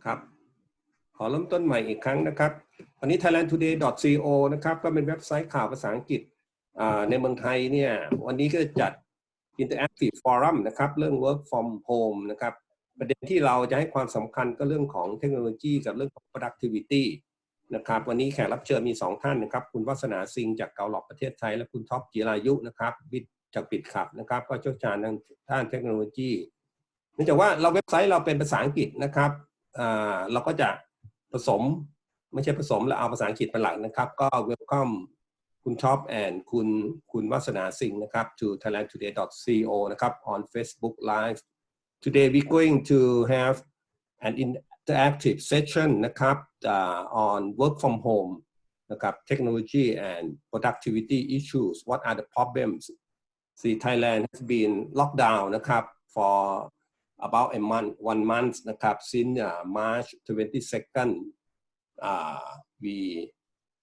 ครับขอเริ่มต้นใหม่อีกครั้งนะครับวันนี้ thailandtoday.co นะครับก็เป็นเว็บไซต์ข่าวภาษาอังกฤษในเมืองไทยเนี่ยวันนี้ก็จะจัด Interactive Forum นะครับเรื่อง Work from Home นะครับประเด็นที่เราจะให้ความสำคัญก็เรื่องของเทคโนโลยีกับเรื่องของ productivity นะครับวันนี้แขกรับเชิญมี2ท่านนะครับคุณวัฒนาซิงจากGallupประเทศไทยและคุณท็อปจิรายุนะครับจากปิดขับนะครับก็เชี่ยวชาญทางด้านเทคโนโลยีเนื่องจากว่าเราเว็บไซต์เราเป็นภาษาอังกฤษนะครับเราก็จะผสมไม่ใช่ผสมแล้วเอาภาษาอังกฤษเป็นหลักนะครับก็ welcome คุณท็อป and คุณวัฒนาซิงนะครับ to thailandtoday.co นะครับ on Facebook Live today we're going to have an interactive session นะครับ on work from home นะครับ technology and productivity issues what are the problems see Thailand has been locked down นะครับ for about one month นะครับ since March 22nd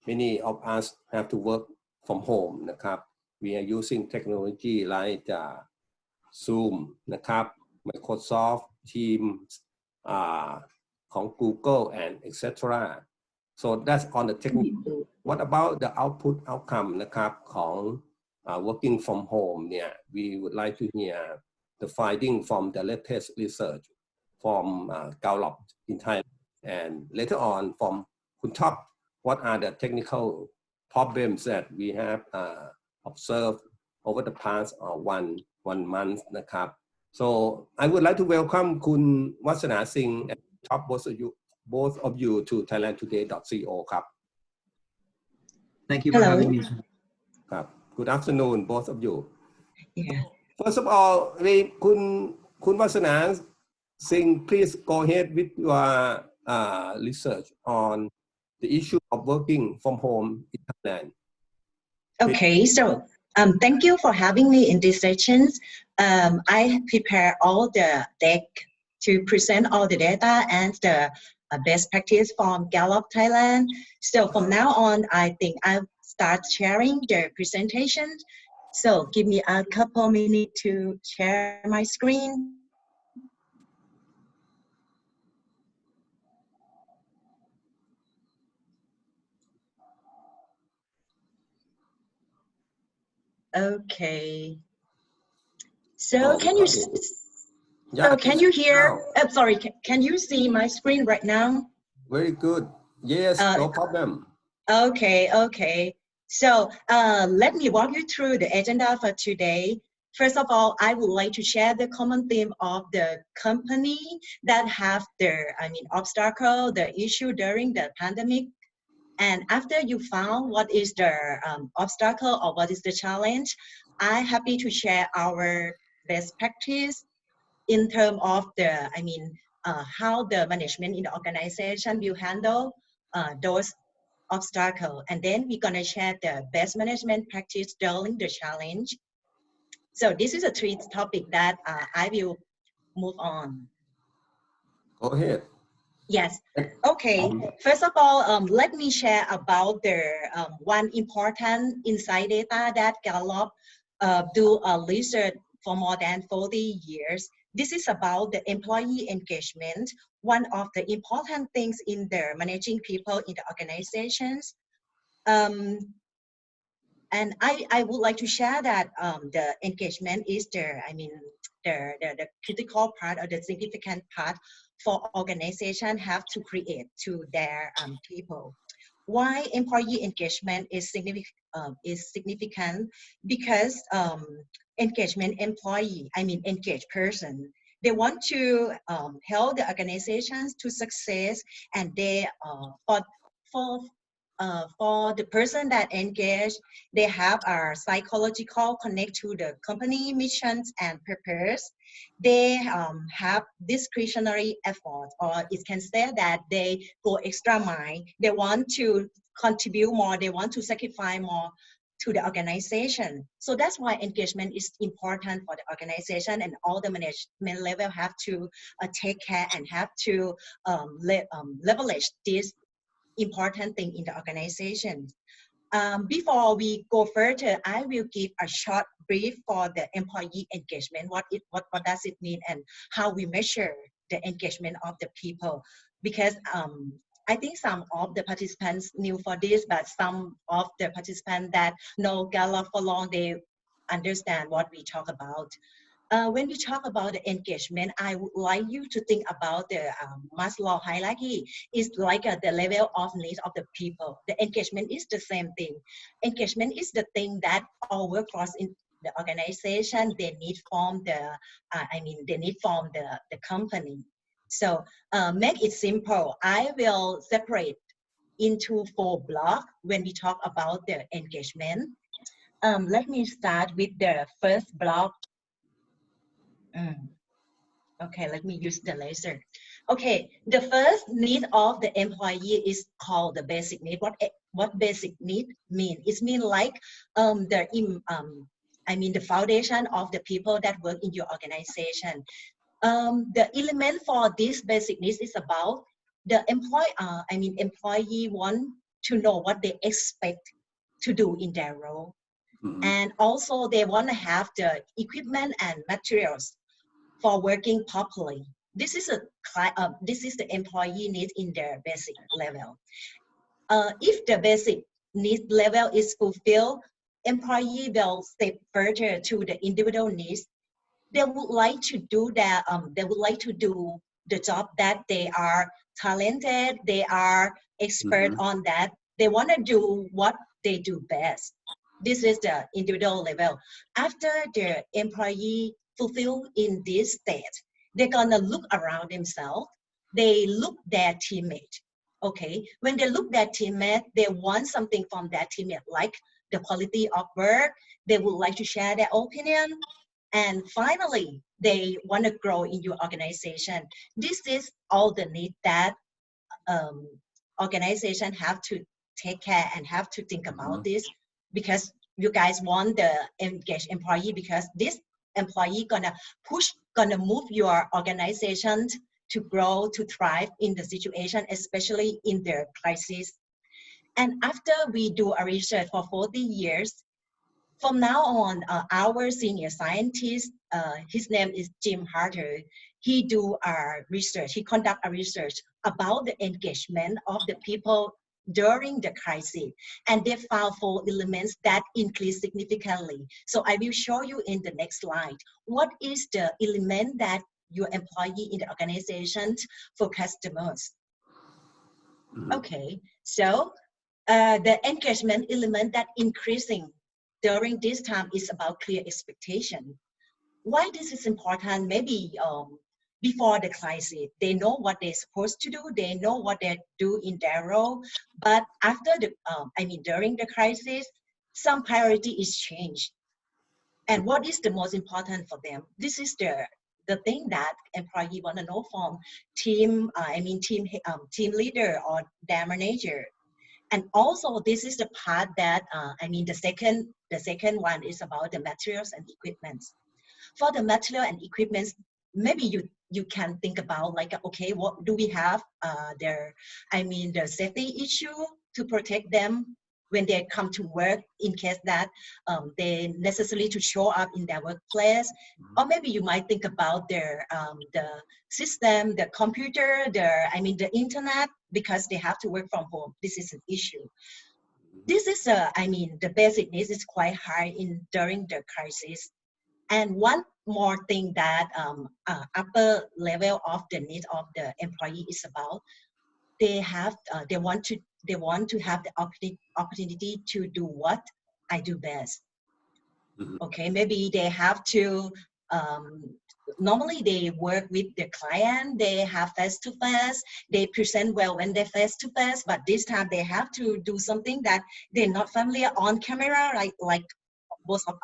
many of us have to work from home นะครับ we are using technology like Zoom นะครับ Microsoft Teamsของ Google and etc. so that's on the technical what about the outcome นะครับของ working from home เนี่ย we would like to hear the finding from the latest research from Gallup in Thailand and later on from Kun Top what are the technical problems that we have observed over the past one month นะครับ so I would like to welcome คุณวัฒนาซิง and Top both of you to thailandtoday.co ครับ Thank you for having me ครับ Good afternoon both of you Yeah. First of all คุณวัฒนาซิง please go ahead with your research on the issue of working from home in Thailand. Okay, so thank you for having me in these sessions. I prepare all the deck to present all the data and the best practice from Gallup Thailand. So from now on, I think I'll start sharing the presentation. So give me a couple minutes to share my screen. Okay. So can you hear? Sorry, can you see my screen right now? Very good. Yes, no problem. Okay. So let me walk you through the agenda for today. First of all, I would like to share the common theme of the company that have their, obstacle, the issue during the pandemic. And after you found what is the obstacle or what is the challenge, I'm happy to share our best practice in terms of the, how the management in the organization will handle those obstacles. And then we're gonna share the best management practice during the challenge. So this is a three topic that I will move on. Go ahead. Yes. Okay. First of all, let me share about the one important insight data that Gallup do research for more than 40 years. This is about the employee engagement, one of the important things in the managing people in the organizations. And I would like to share that the engagement is the critical part or the significant part for organization have to create to their people. Why employee engagement is significant? Because engagement employee, engaged person, they want to help the organizations to success, and they for the person that engaged, they have a psychological connect to the company missions and purpose. They have discretionary effort, or it can say that they go extra mile. They want to contribute more. They want to sacrifice more to the organization. So that's why engagement is important for the organization, and all the management level have to take care and have to leverage this important thing in the organization. Before we go further, I will give a short brief for the employee engagement. What does it mean and how we measure the engagement of the people. because I think some of the participants knew for this, but some of the participants that know Gallup for long, they understand what we talk about. When we talk about the engagement, I would like you to think about the Maslow hierarchy. It's like the level of needs of the people. The engagement is the same thing. Engagement is the thing that all workforce in the organization, they need from they need from the company. So make it simple. I will separate into 4 blocks when we talk about the engagement. Let me start with the first block. Okay, let me use the laser. Okay, the first need of the employee is called the basic need. What basic need mean? It mean like the foundation of the people that work in your organization. The element for this basic needs is about the employee want to know what they expect to do in their role. And also they want to have the equipment and materials for working properly. This is the employee need in their basic level. If the basic need level is fulfilled, employee will step further to the individual needs. They would like to do that. They would like to do the job that they are talented. They are expert on that. They want to do what they do best. This is the individual level. After the employee fulfill in this state, they're gonna look around themselves. They look their teammate. Okay, when they look their teammate, they want something from their teammate, like the quality of work. They would like to share their opinion. And finally, they want to grow in your organization. This is all the need that organization have to take care and have to think about this, because you guys want the engaged employee, because this employee gonna move your organization to grow, to thrive in the situation, especially in the crisis. And after we do a research for 40 years, from now on, our senior scientist, his name is Jim Harter, he do our research, he conduct a research about the engagement of the people during the crisis. And they found 4 elements that increase significantly. So I will show you in the next slide. What is the element that your employee in the organization for customers? Okay, so the engagement element that increasing during this time is about clear expectation. Why this is important? Maybe before the crisis, they know what they're supposed to do, they know what they do in their role, but after the, during the crisis, some priority is changed. And what is the most important for them? This is the thing that employee want to know from team leader or their manager. And also, this is the part that the second one is about the materials and equipments. For the material and equipments, maybe you can think about like, okay, what do we have? The safety issue to protect them when they come to work, in case that they necessarily to show up in their workplace. Or maybe you might think about their the system, the computer, the internet, because they have to work from home. This is an issue. This is the basic needs is quite high during the crisis. And one more thing that upper level of the need of the employee is about, they want to have the opportunity to do what I do best. Okay, maybe they have to normally they work with the client, they have face-to-face, they present well when they're face-to-face, but this time they have to do something that they're not familiar on camera, like most of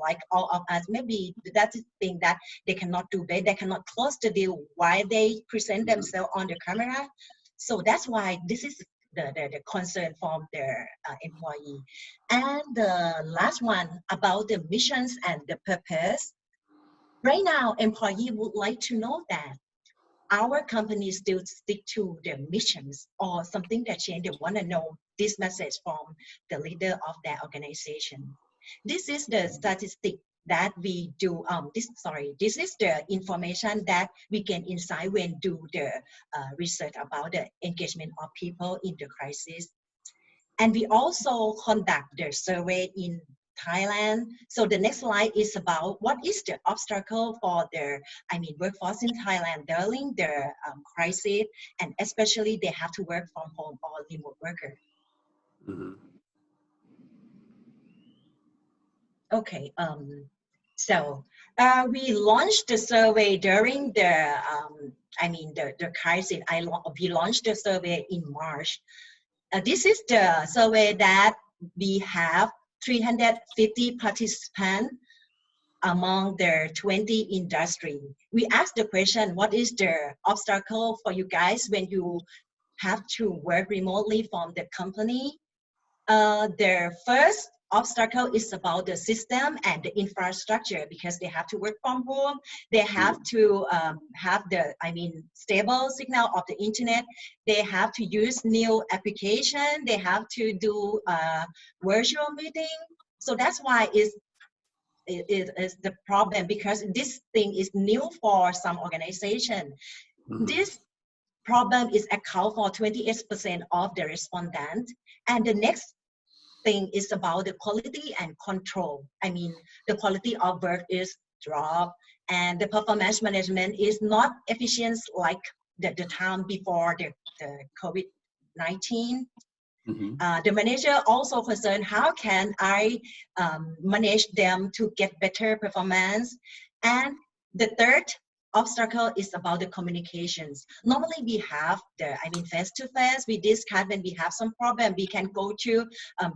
like all of us. Maybe that's the thing that they cannot do. They cannot close the deal while they present themselves on the camera. So that's why this is the concern from their employee. And the last one about the missions and the purpose. Right now, employee would like to know that our company still stick to their missions or something that change. They want to know this message from the leader of their organization. This is the statistic that we do. This is the information that we gain insight when do the research about the engagement of people in the crisis. And we also conduct the survey in Thailand. So the next slide is about what is the obstacle for the, workforce in Thailand during the crisis, and especially they have to work from home or remote worker. Okay, so we launched the survey during the, the crisis. We launched the survey in March. This is the survey that we have 350 participants among the 20 industry. We asked the question, what is the obstacle for you guys when you have to work remotely from the company? The first obstacle is about the system and the infrastructure, because they have to work from home. They have to have the, stable signal of the internet. They have to use new application. They have to do virtual meeting. So that's why it is the problem, because this thing is new for some organization. This problem is account for 28% of the respondents. And the next thing is about the quality and control. The quality of work is dropped, and the performance management is not efficient like the time before the COVID-19. The manager also concerned, how can I manage them to get better performance? And the third obstacle is about the communications. Normally we have the, face-to-face, we discuss when we have some problem, we can go to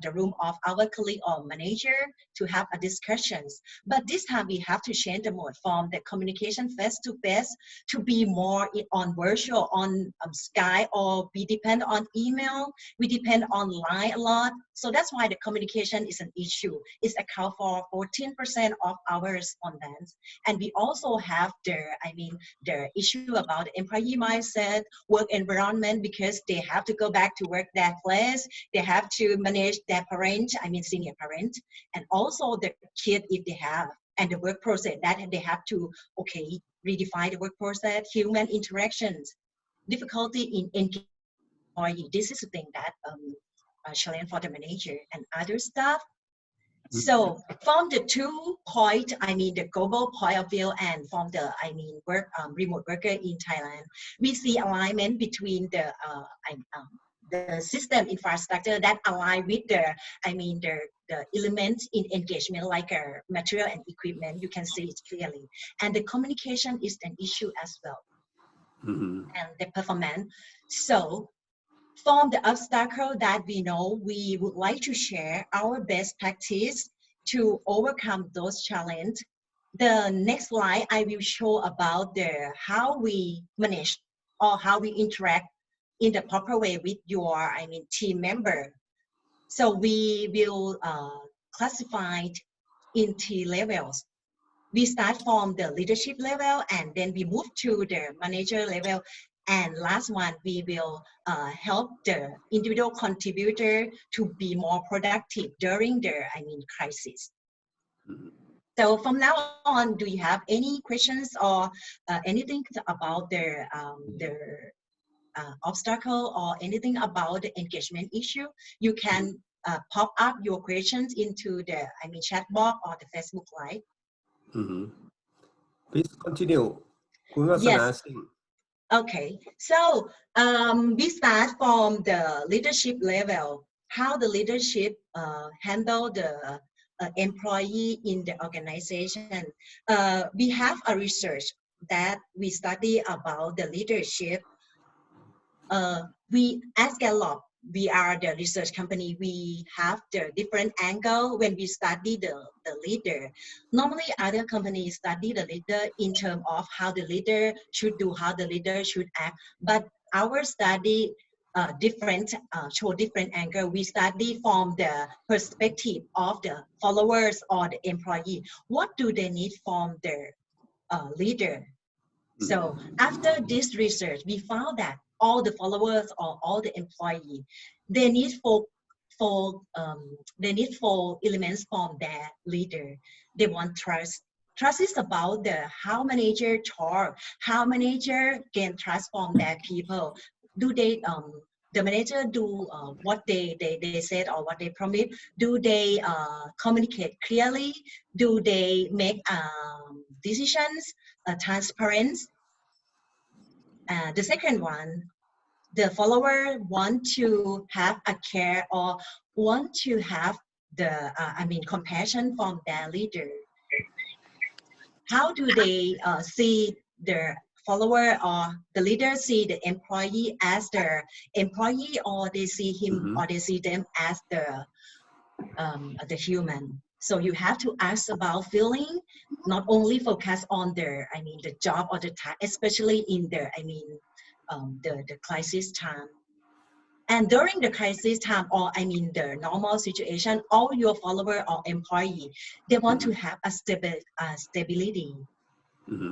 the room of our colleague or manager to have a discussions. But this time we have to change the mode from the communication face-to-face to be more on virtual, on Skype, or we depend on email, we depend on line a lot. So that's why the communication is an issue. It's account for 14% of our respondents. And we also have the issue about the employee mindset, work environment, because they have to go back to work their place. They have to manage their parents, senior parent, and also the kid if they have, and the work process that they have to, redefine the work process, human interactions, difficulty in employee. This is the thing that challenge for the manager and other staff. So from the 2 point, the global point of view, and from the, remote worker in Thailand, we see alignment between the system infrastructure that align with the, the elements in engagement, like material and equipment. You can see it clearly. And the communication is an issue as well. And the performance. So from the obstacle that we know, we would like to share our best practice to overcome those challenges. The next slide, I will show about how we manage or how we interact in the proper way with your, team member. So we will classify in 3 levels. We start from the leadership level, and then we move to the manager level. And last one, we will help the individual contributor to be more productive during the, crisis. So from now on, do you have any questions or anything about the obstacle or anything about the engagement issue? You can pop up your questions into the, chat box or the Facebook Live. Please continue, Wasana Sing. Okay, so we start from the leadership level, how the leadership handle the employee in the organization. We have a research that we study about the leadership. We ask Gallup, we are the research company, we have the different angle when we study the leader. Normally other companies study the leader in terms of how the leader should do, how the leader should act, but our study show different angle. We study from the perspective of the followers or the employee. What do they need from their leader? So after this research, we found that all the followers or all the employees, they need four elements from their leader. They want trust. Trust is about how manager talk, how manager gain trust from their people. Do they the manager do what they said or what they promised? Do they communicate clearly? Do they make decisions transparent? The second one, the follower want to have a care or want to have the compassion from their leader. How do they see their follower or the leader see the employee as their employee, or they see him or they see them as the human? So you have to ask about feeling, not only focus on the job or the task, especially in the the crisis time. And during the crisis time, or the normal situation, all your follower or employee, they want to have a stability.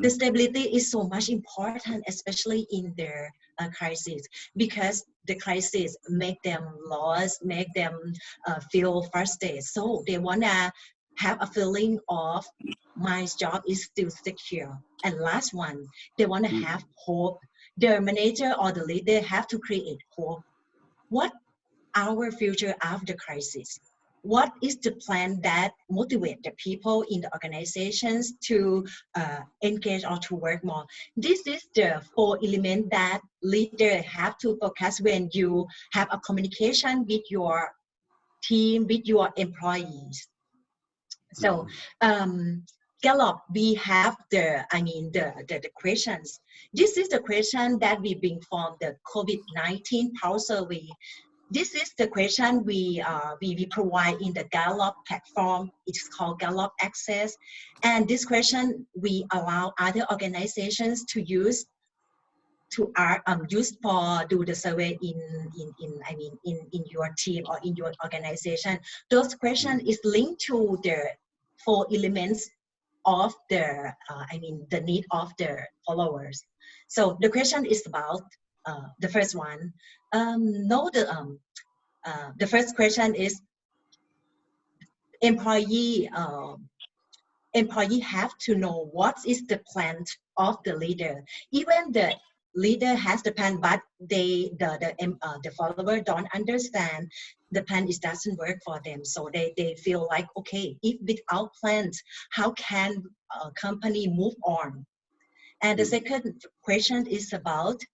The stability is so much important, especially in their crisis, because the crisis make them lost, make them feel frustrated. So they wanna have a feeling of my job is still secure. And last one, they wanna have hope. The manager or the leader have to create hope. What our future after crisis? What is the plan that motivate the people in the organizations to engage or to work more? This is the four elements that leaders have to focus when you have a communication with your team, with your employees. So Gallup, we have the questions. This is the question that we bring from the COVID-19 pulse survey. This is the question we provide in the Gallup platform. It's called Gallup Access, and this question we allow other organizations to use for do the survey in your team or in your organization. Those questions is linked to the four elements of the the need of the followers. So the question is about the first one. The first question is employee have to know what is the plan of the leader. Even the leader has the plan, but the follower don't understand the plan. It doesn't work for them, so they feel like, okay, if without plans, how can a company move on? And the second question is about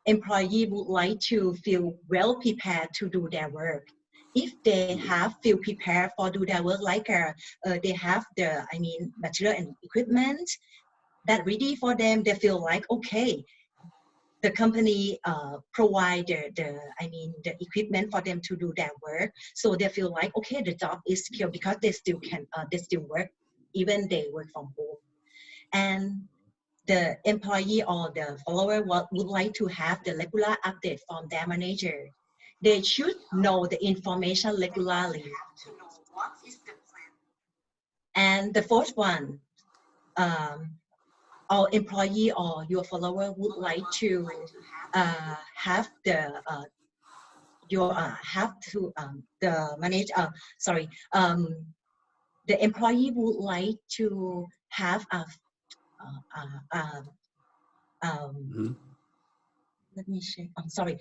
employee would like to feel well prepared to do their work. If they have feel prepared for do their work, like they have the material and equipment that ready for them, they feel like, okay, the company provide the equipment for them to do their work, so they feel like, okay, the job is secure because they still work even they work from home. And the employee or the follower would like to have the regular update from their manager. They should know the information regularly. And the fourth one, our employee or your follower would like to have the the employee would like to have a let me check. I'm sorry.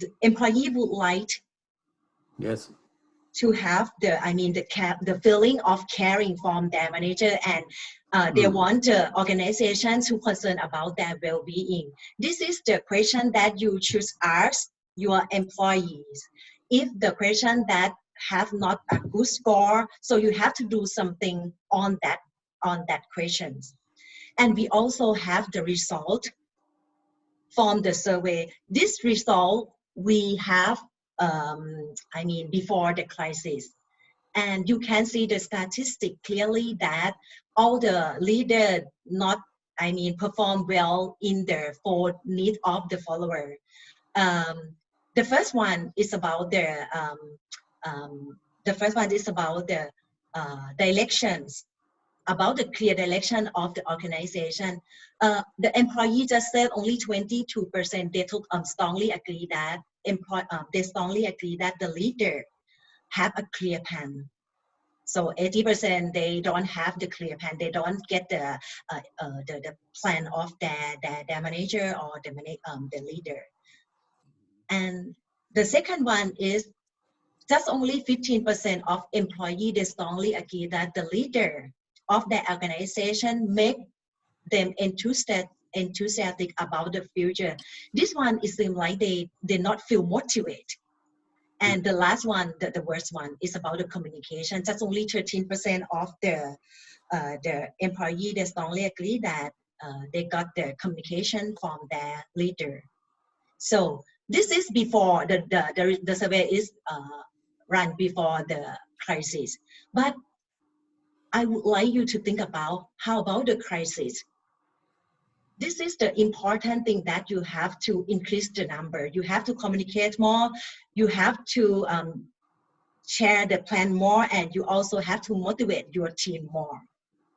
The employee would like to have the feeling of caring from their manager, and they want the organization to concern about their well-being. This is the question that you should ask your employees. If the question that have not a good score, so you have to do something on that questions. And we also have the result from the survey. This result we have before the crisis, and you can see the statistic clearly that all the leaders not perform well in the four needs of the follower. The first one is about the directions, about the clear direction of the organization. The employee just said only 22%. They took strongly agree that they strongly agree that the leader have a clear plan. So 80% they don't have the clear plan. They don't get the plan of their manager or the leader. And the second one is just only 15% of employees they strongly agree that the leader of their organization make them enthusiastic about the future. This one is seem like they not feel motivated. And the last one, the worst one, is about the communication. Just only 13% of the employee they strongly agree that they got the communication from their leader. So this is before the survey is run before the crisis. But I would like you to think about how about the crisis. This is the important thing that you have to increase the number. You have to communicate more. You have to share the plan more, and you also have to motivate your team more.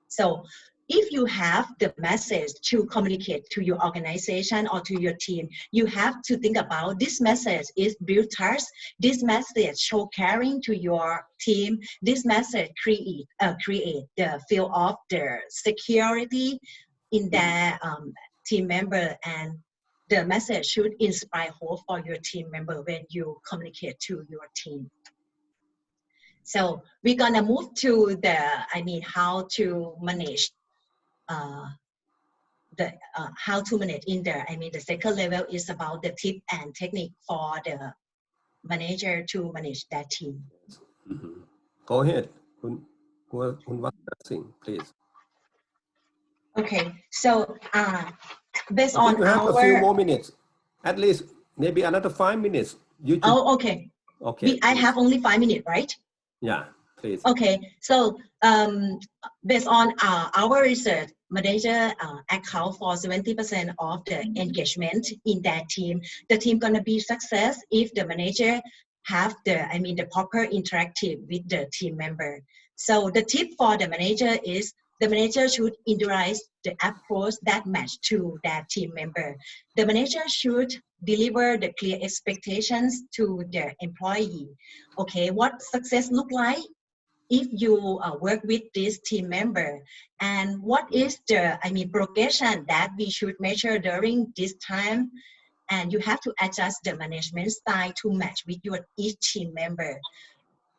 So if you have the message to communicate to your organization or to your team, you have to think about this message is build trust. This message show caring to your team. This message create the feel of the security in their team member, and the message should inspire hope for your team member when you communicate to your team. So we're gonna move to how to manage how to manage in there. The second level is about the tip and technique for the manager to manage their team. Go ahead, Wasana Sing, please. Okay, so based I think on you have our a few more minutes, at least maybe another 5 minutes. Oh, okay. Okay. I have only 5 minutes, right? Yeah, please. Okay, so based on our research, manager account for 70% of the engagement in that team. The team gonna be success if the manager have the proper interactive with the team member. So the tip for the manager is the manager should individualize the approach that match to their team member. The manager should deliver the clear expectations to their employee. Okay, what success look like if you work with this team member, and what is the progression that we should measure during this time, and you have to adjust the management style to match with your each team member.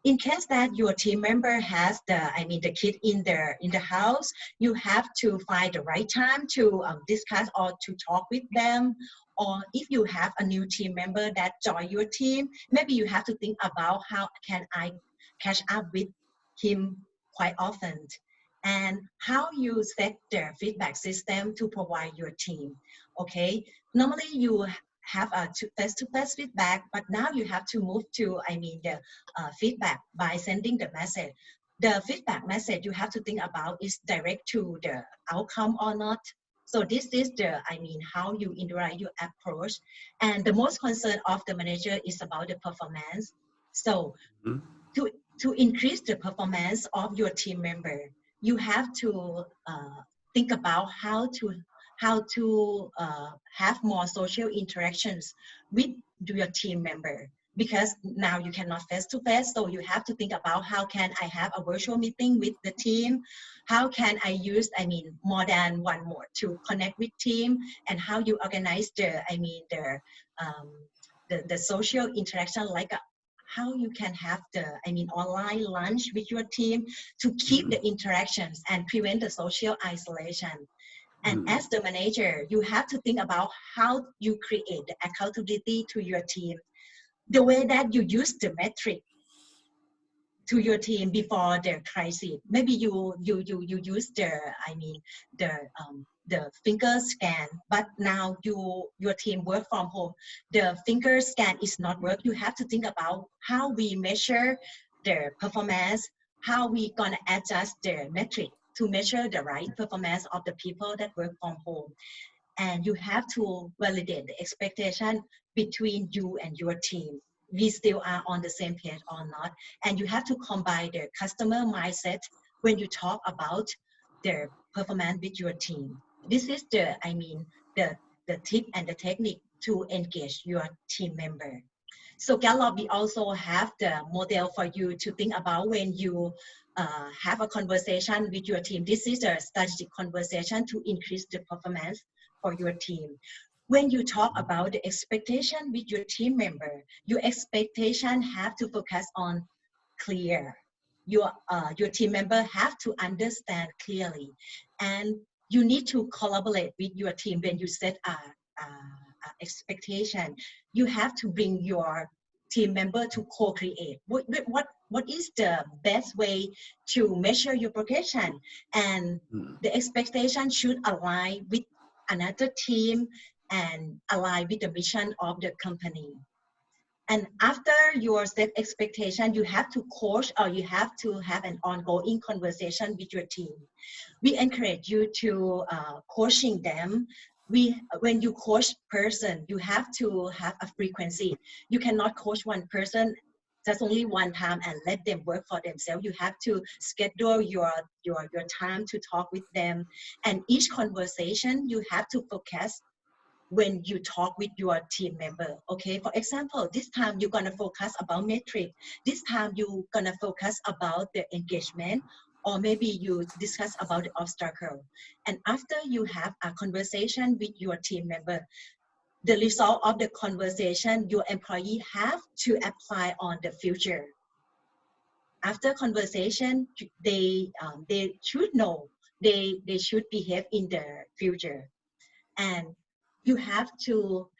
In case that your team member has the kid in the house, you have to find the right time to discuss or to talk with them. Or if you have a new team member that join your team, maybe you have to think about how can I catch up with him quite often, and how you set the feedback system to provide your team. Okay, normally you have a face-to-face feedback, but now you have to move to the feedback by sending the message. The feedback message you have to think about is direct to the outcome or not. So this is the how you interact your approach, and the most concern of the manager is about the performance. So to increase the performance of your team member, you have to think about how to have more social interactions with your team member, because now you cannot face to face. So you have to think about how can I have a virtual meeting with the team? How can I use more than one mode to connect with team, and how you organize the social interaction, like how you can have the online lunch with your team to keep the interactions and prevent the social isolation. And as the manager, you have to think about how you create the accountability to your team, the way that you use the metric to your team before the crisis. Maybe you use the finger scan, but now your team work from home. The finger scan is not work. You have to think about how we measure their performance, how we gonna adjust their metric to measure the right performance of the people that work from home. And you have to validate the expectation between you and your team. We still are on the same page or not. And you have to combine the customer mindset when you talk about their performance with your team. This is the tip and the technique to engage your team member. So Gallup, we also have the model for you to think about when you have a conversation with your team. This is a strategic conversation to increase the performance for your team. When you talk about the expectation with your team member, your expectation have to focus on clear. Your team member have to understand clearly, and you need to collaborate with your team when you set a expectation. You have to bring your team member to co-create. What is the best way to measure your progression? And the expectation should align with another team and align with the mission of the company. And after your set expectation, you have to coach or you have to have an ongoing conversation with your team. We encourage you to coaching them. When you coach person, you have to have a frequency. You cannot coach one person just only one time and let them work for themselves. You have to schedule your time to talk with them. And each conversation, you have to focus when you talk with your team member. Okay, for example, this time you're gonna focus about metric. This time you're gonna focus about the engagement, or maybe you discuss about the obstacle. And after you have a conversation with your team member, the result of the conversation your employee have to apply on the future. After conversation, they should know, they should behave in the future. And you have to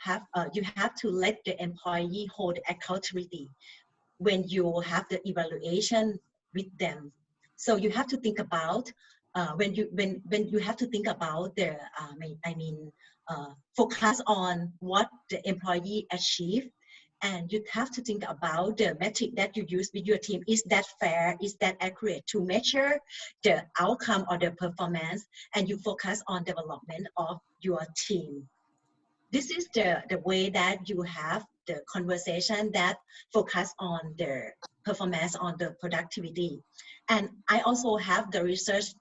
let the employee hold accountability when you have the evaluation with them. So you have to think about when you have to think about the focus on what the employee achieved, and you have to think about the metric that you use with your team. Is that fair? Is that accurate to measure the outcome or the performance? And you focus on development of your team. This is the way that you have the conversation that focus on the performance, on the productivity. And I also have the research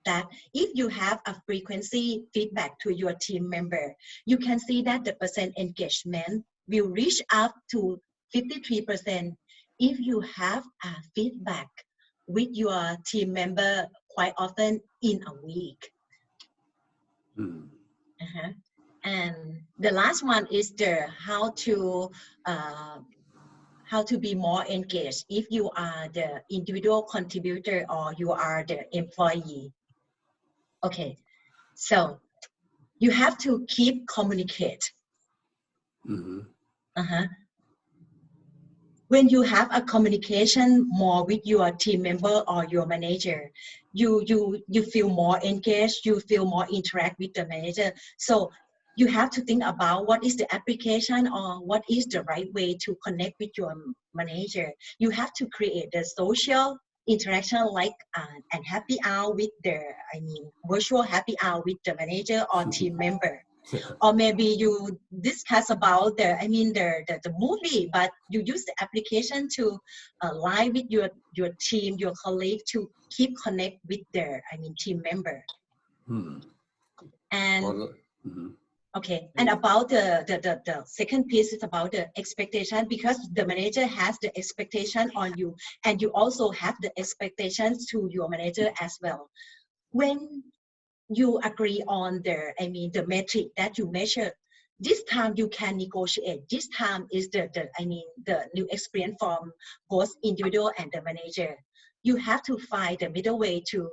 that if you have a frequency feedback to your team member, you can see that the percent engagement will reach up to 53% if you have a feedback with your team member quite often in a week. And the last one is the how to be more engaged if you are the individual contributor or you are the employee. Okay, so you have to keep communicate. When you have a communication more with your team member or your manager, you feel more engaged, you feel more interact with the manager. So you have to think about what is the application or what is the right way to connect with your manager. You have to create the social interaction like an happy hour with the, virtual happy hour with the manager or team member. Or maybe you discuss about the movie, but you use the application to align with your team, your colleague, to keep connect with their team member. And okay, and about the second piece is about the expectation, because the manager has the expectation on you, and you also have the expectations to your manager as well. When you agree on the metric that you measure, this time you can negotiate. This time is the new experience from both individual and the manager. You have to find the middle way to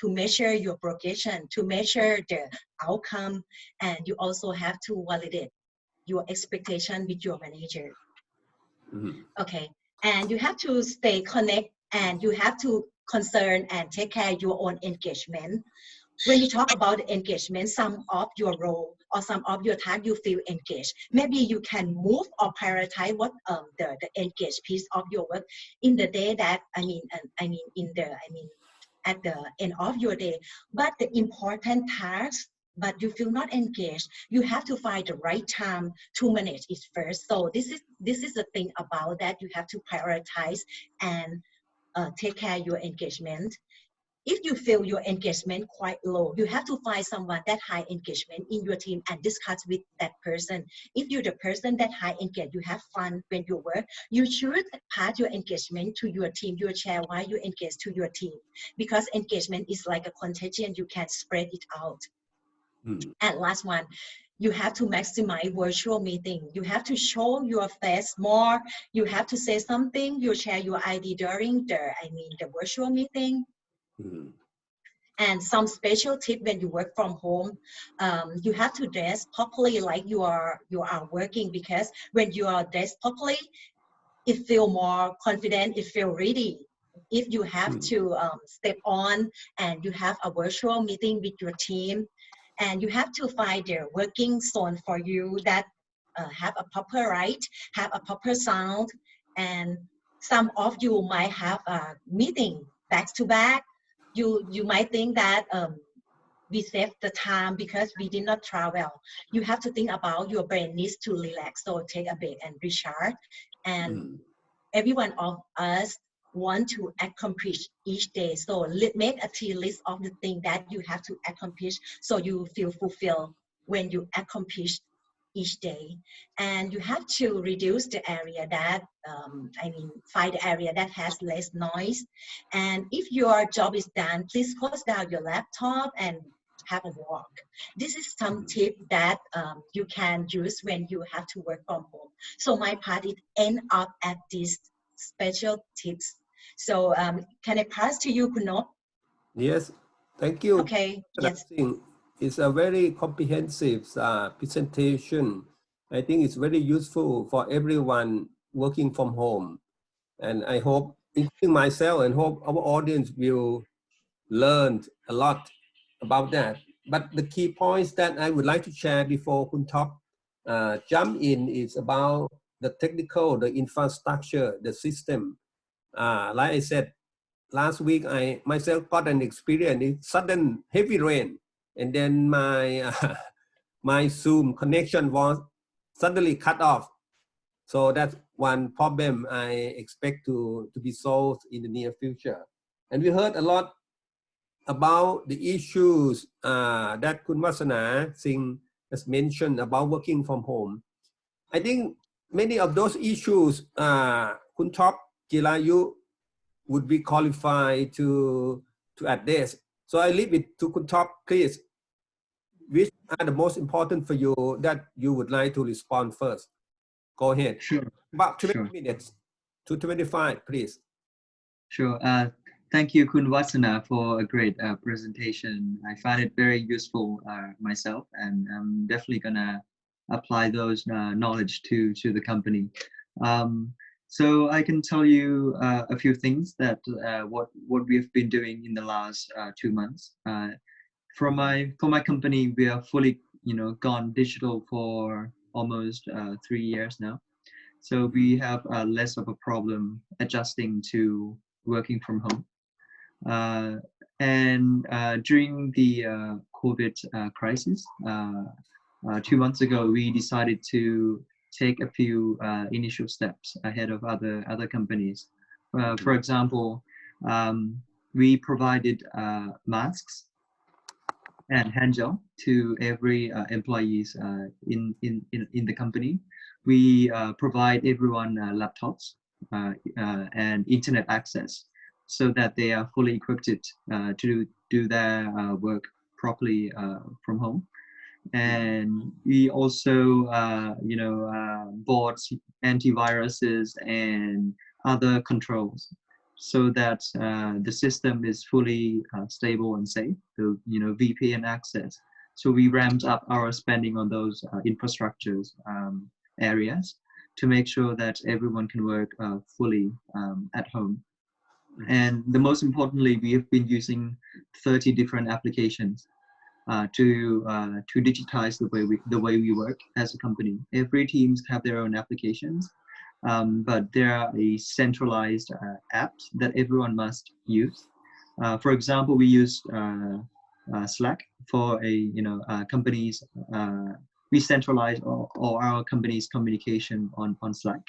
measure your progression, to measure the outcome, and you also have to validate your expectation with your manager. Okay, and you have to stay connected, and you have to concern and take care of your own engagement. When you talk about engagement, some of your role or some of your time you feel engaged, maybe you can move or prioritize what the engaged piece of your work in the day that at the end of your day. But the important tasks, but you feel not engaged, you have to find the right time to manage it first. So this is the thing about that. You have to prioritize and take care of your engagement. if you feel your engagement quite low, you have to find someone that high engagement in your team and discuss with that person. If you're the person that high engaged, you have fun when you work, you should pass your engagement to your team, you share why you engage to your team, because engagement is like a contagion, you can spread it out. And last one, you have to maximize virtual meeting. You have to show your face more. You have to say something. You share your ID during the virtual meeting. And some special tip when you work from home, you have to dress properly like you are working, because when you are dressed properly, it feel more confident, it feel ready. If you have to step on and you have a virtual meeting with your team, and you have to find their working zone for you that have a proper light, have a proper sound, and some of you might have a meeting back to back. You might think that we saved the time because we did not travel. You have to think about your brain needs to relax, so take a break and recharge. And every one of us want to accomplish each day. So make a tier list of the things that you have to accomplish, so you feel fulfilled when you accomplish each day. And you have to reduce the area that, find the area that has less noise. And if your job is done, please close down your laptop and have a walk. This is some tip that you can use when you have to work from home. So my part is end up at these special tips. So can I pass to you, Kunop? Yes, thank you. Okay, yes. It's a very comprehensive presentation. I think it's very useful for everyone working from home. And I hope, including myself, and hope our audience will learn a lot about that. But the key points that I would like to share before Kun Topp jump in is about the technical, the infrastructure, the system. Like I said, last week I myself got an experience in sudden heavy rain, and then my my Zoom connection was suddenly cut off. So that's one problem I expect to be solved in the near future. And we heard a lot about the issues that Kun Wasana Sing has mentioned about working from home. I think many of those issues, Kun Topp Jirayut would be qualified to address. So I leave it to Kun Topp, please. Which are the most important for you that you would like to respond first? Go ahead. Sure. About 20 minutes to 25, please. Sure. Thank you, Kun Wasana, for a great presentation. I find it very useful myself, and I'm definitely gonna apply those knowledge to the company. So I can tell you a few things that what we've been doing in the last 2 months. For my company, we are fully gone digital for almost 3 years now. So we have less of a problem adjusting to working from home. And during the COVID crisis, 2 months ago, we decided to take a few initial steps ahead of other companies. For example, we provided masks and hand gel to every employees in the company. We provide everyone laptops and internet access, so that they are fully equipped to do their work properly from home. And we also bought antiviruses and other controls, so that the system is fully stable and safe. So VPN access. So we ramped up our spending on those infrastructures areas to make sure that everyone can work fully at home. And the most importantly, we have been using 30 different applications to digitize the way we work as a company. Every teams have their own applications, but there are a centralized apps that everyone must use. For example, we use Slack for companies. We centralize all our company's communication on Slack.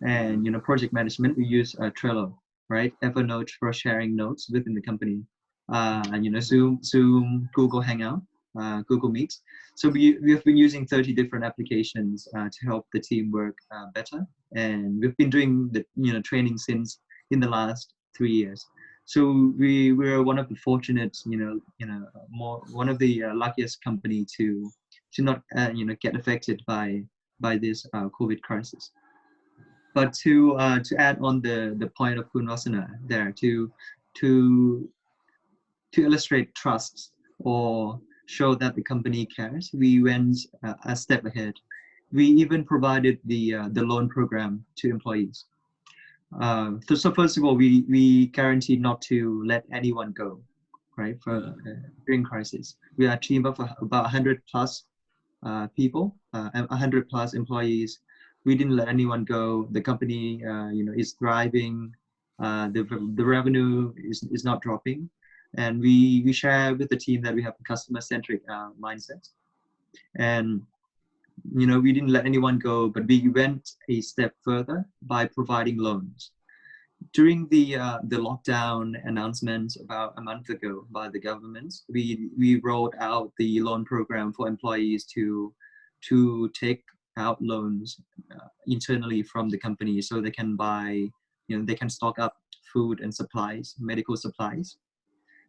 And project management, we use Trello, right? Evernote for sharing notes within the company. Zoom, Google Hangout, Google Meet. So we have been using 30 different applications to help the team work better, and we've been doing the training since in the last 3 years. So we're one of the fortunate, one of the luckiest company to not get affected by this COVID crisis. But to add on the point of Kun Wasana there, to illustrate trust or show that the company cares, we went a step ahead. We even provided the loan program to employees. So first of all, we guaranteed not to let anyone go, right? For during crisis, we are a team of about 100 plus people, 100 plus employees. We didn't let anyone go. The company, is thriving. The revenue is not dropping, and we share with the team that we have a customer-centric mindset. And we didn't let anyone go, but we went a step further by providing loans. During the lockdown announcement about a month ago by the government, we rolled out the loan program for employees to take out loans internally from the company, so they can buy, they can stock up food and supplies, medical supplies,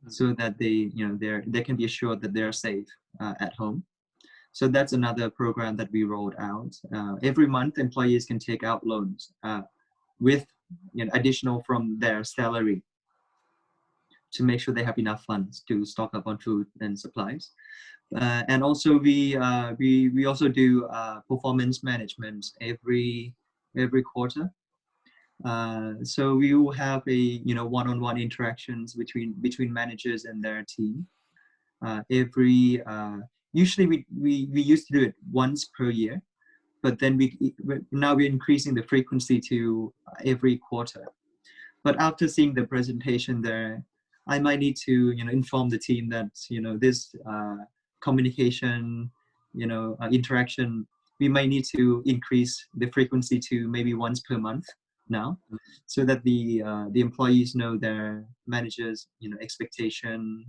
so that they can be assured that they're safe at home. So that's another program that we rolled out. Every month, employees can take out loans with additional from their salary to make sure they have enough funds to stock up on food and supplies. And also we also do performance management every quarter. So we will have a one-on-one interactions between managers and their team. Usually we used to do it once per year, but then now we're increasing the frequency to every quarter. But after seeing the presentation there, I might need to inform the team that this communication interaction, we might need to increase the frequency to maybe once per month now, so that the employees know their managers expectation.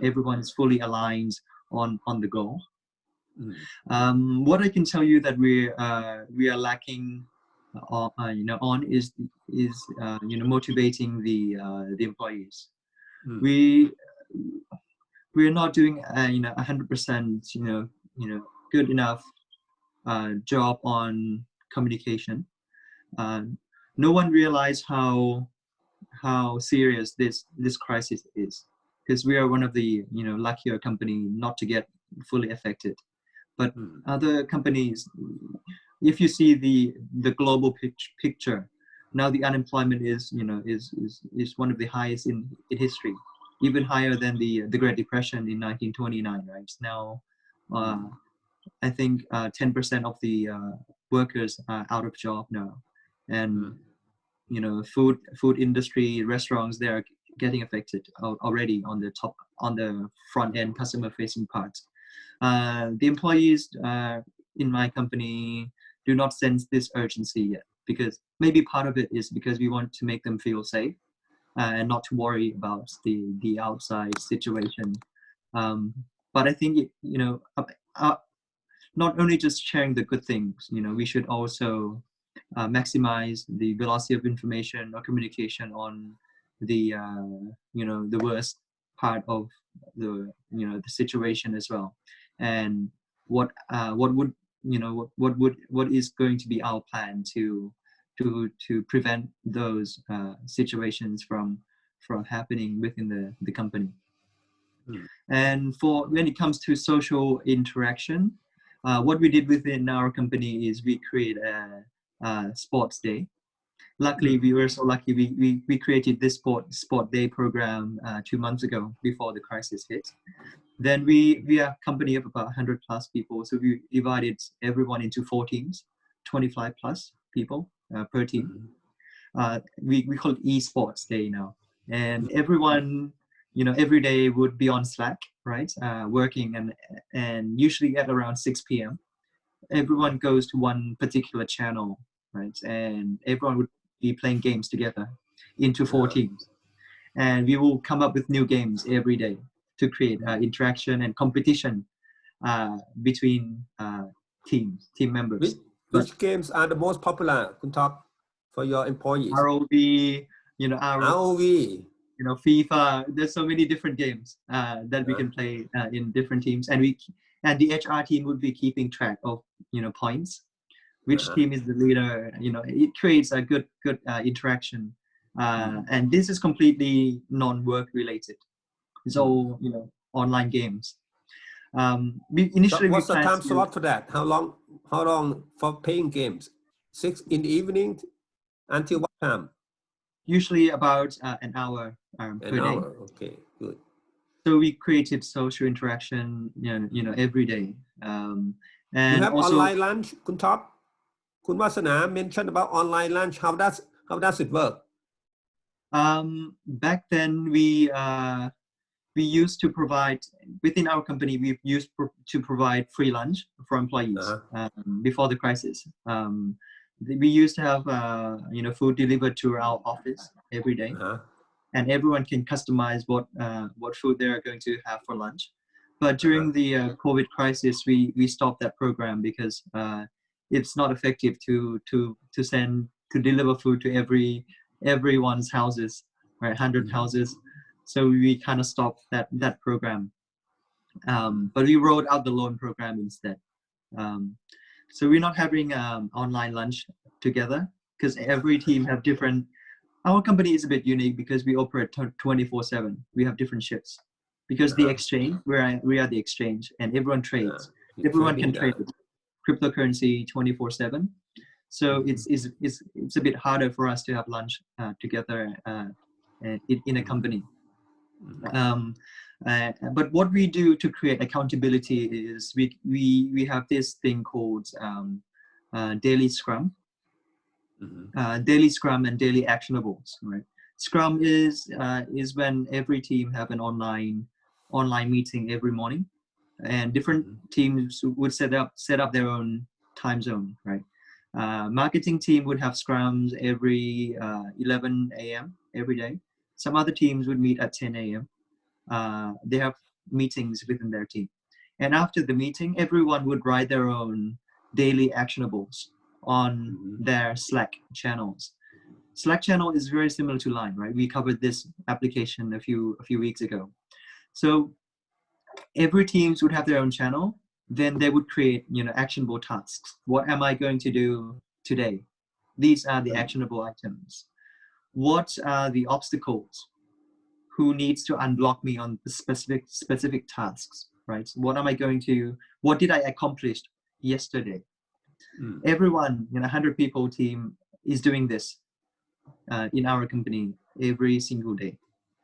Everyone is fully aligned on the goal. What I can tell you that we are lacking on is motivating the employees. We're not doing 100% good enough job on communication. No one realized how serious this crisis is, because we are one of the luckier company not to get fully affected. But other companies, if you see the global picture, now the unemployment is one of the highest in history, even higher than the Great Depression in 1929. Right now, I think 10% of the workers are out of job now, and food industry, restaurants, they are getting affected already on the front end customer facing parts. The employees in my company do not sense this urgency yet, because maybe part of it is because we want to make them feel safe and not to worry about the outside situation. But I think not only just sharing the good things, we should also maximize the velocity of information or communication on the the worst part of the the situation as well, and what is going to be our plan to prevent those situations from happening within the company. And for when it comes to social interaction, what we did within our company is we create a sports day. Luckily, we were so lucky. We created this sport day program 2 months ago before the crisis hit. Then we are a company of about 100 plus people, so we divided everyone into 4 teams, 25 plus people per team. We call it esports day now, and everyone every day would be on Slack, right, working, and usually at around 6 p.m. everyone goes to one particular channel, right, and everyone would be playing games together into 4 teams. and we will come up with new games every day to create interaction and competition between team members. Which games are the most popular, Kun Top, for your employees? ROV, ROV. FIFA. There's so many different games that we can play in different teams, and the HR team would be keeping track of points. Which team is the leader? It creates a good interaction, and this is completely non-work related. It's all online games. What's the time slot for that? How long for playing games? 6 in the evening until what time? Usually about an hour per day. Okay, good. So we created social interaction, every day. And you have also, online lunch, Kun Top? Kun Wasana mentioned about online lunch. How does it work? Back then we used to provide, within our company, we used to provide free lunch for employees before the crisis. We used to have food delivered to our office every day, and everyone can customize what food they are going to have for lunch. But during the COVID crisis, we stopped that program because it's not effective to deliver food to everyone's houses, right? 100 houses. So we kind of stopped that program. But we rolled out the loan program instead. So we're not having online lunch together because every team have different. Our company is a bit unique because we operate 24/7. We have different shifts because the exchange, we are the exchange, and everyone trades. Everyone can trade cryptocurrency 24/7. So it's a bit harder for us to have lunch together in a company. But what we do to create accountability is we have this thing called daily Scrum, daily Scrum and daily actionables. Right? Scrum is when every team have an online meeting every morning, and different teams would set up their own time zone. Right? Marketing team would have scrums every 11 a.m. every day. Some other teams would meet at 10 a.m. They have meetings within their team. And after the meeting, everyone would write their own daily actionables on their Slack channels. Slack channel is very similar to Line, right? We covered this application a few weeks ago. So every teams would have their own channel. Then they would create, actionable tasks. What am I going to do today? These are the actionable items. What are the obstacles? Who needs to unblock me on the specific tasks, right? What did I accomplish yesterday? Everyone, 100 people team is doing this in our company every single day,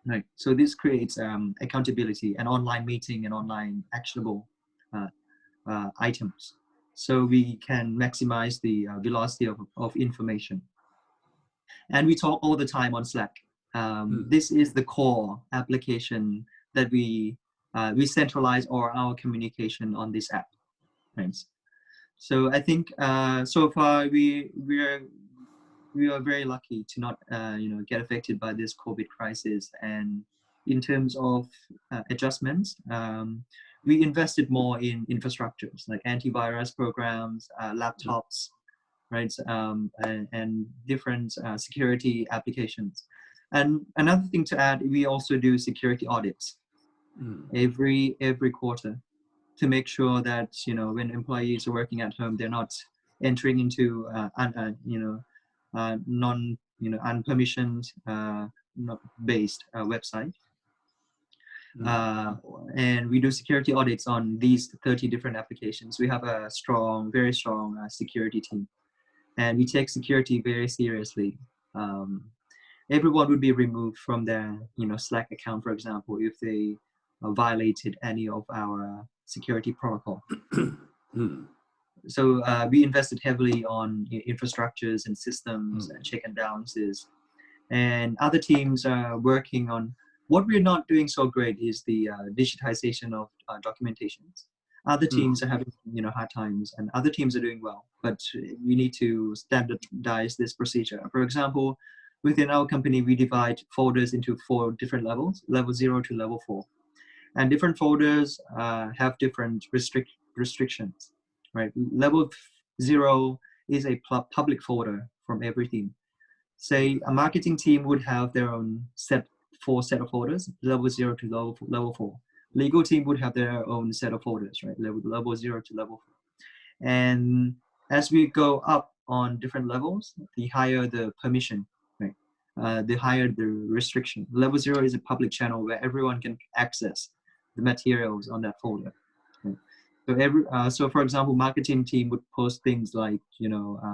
right? So this creates accountability, an online meeting and online actionable items. So we can maximize the velocity of information. And we talk all the time on Slack. This is the core application that we centralize our communication on this app. Right? So I think so far we are very lucky to not get affected by this COVID crisis. And in terms of adjustments, we invested more in infrastructures like antivirus programs, laptops, right, and different security applications. And another thing to add, we also do security audits every quarter to make sure that when employees are working at home, they're not entering into unpermissioned based website. And we do security audits on these 30 different applications. We have a very strong security team, and we take security very seriously. Everyone would be removed from their Slack account, for example, if they violated any of our security protocol. So we invested heavily on infrastructures and systems and check and balances. And other teams are working on what we're not doing so great is the digitization of documentations. Other teams are having hard times, and other teams are doing well. But we need to standardize this procedure. For example, within our company, we divide folders into 4 different levels, level 0 to level 4. And different folders have different restrictions, right? Level 0 is a public folder from every team. Say a marketing team would have their own set of folders, level 0 to level 4. Legal team would have their own set of folders, right? Level 0 to level 4. And as we go up on different levels, the higher the permission, right? The higher the restriction. Level 0 is a public channel where everyone can access the materials on that folder. Right? So for example, marketing team would post things like,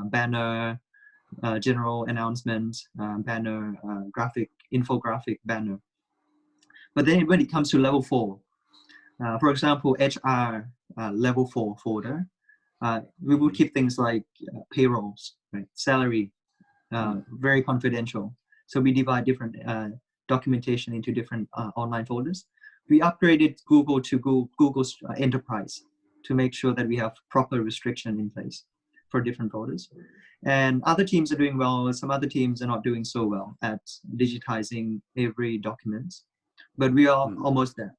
banner, general announcement, banner, infographic banner. But then when it comes to level 4, for example, HR level 4 folder, we would keep things like payrolls, right? Salary, very confidential. So we divide different documentation into different online folders. We upgraded Google to Google's Enterprise to make sure that we have proper restriction in place for different folders. And other teams are doing well. Some other teams are not doing so well at digitizing every document, but we are almost there.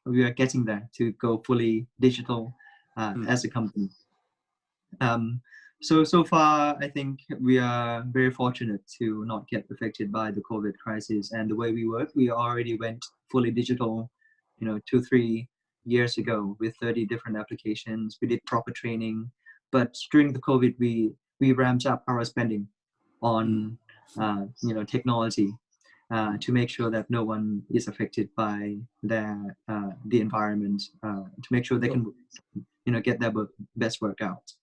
We are getting there to go fully digital as a company. So far, I think we are very fortunate to not get affected by the COVID crisis. And the way we work, we already went fully digital, 2-3 years ago with 30 different applications. We did proper training, but during the COVID, we ramped up our spending on, technology to make sure that no one is affected by the environment, to make sure they can, get their best work out.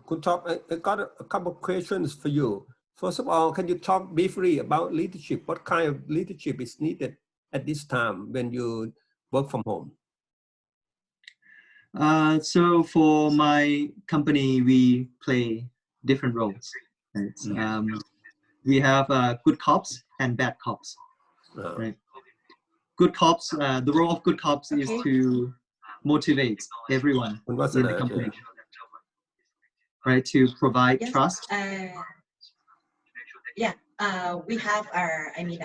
Good talk. I got a couple of questions for you. First of all, can you talk briefly about leadership? What kind of leadership is needed at this time when you work from home? So for my company, we play different roles. Right? We have good cops and bad cops. Right? Good cops. The role of good cops is to motivate everyone in the company. Right, to provide trust. We have a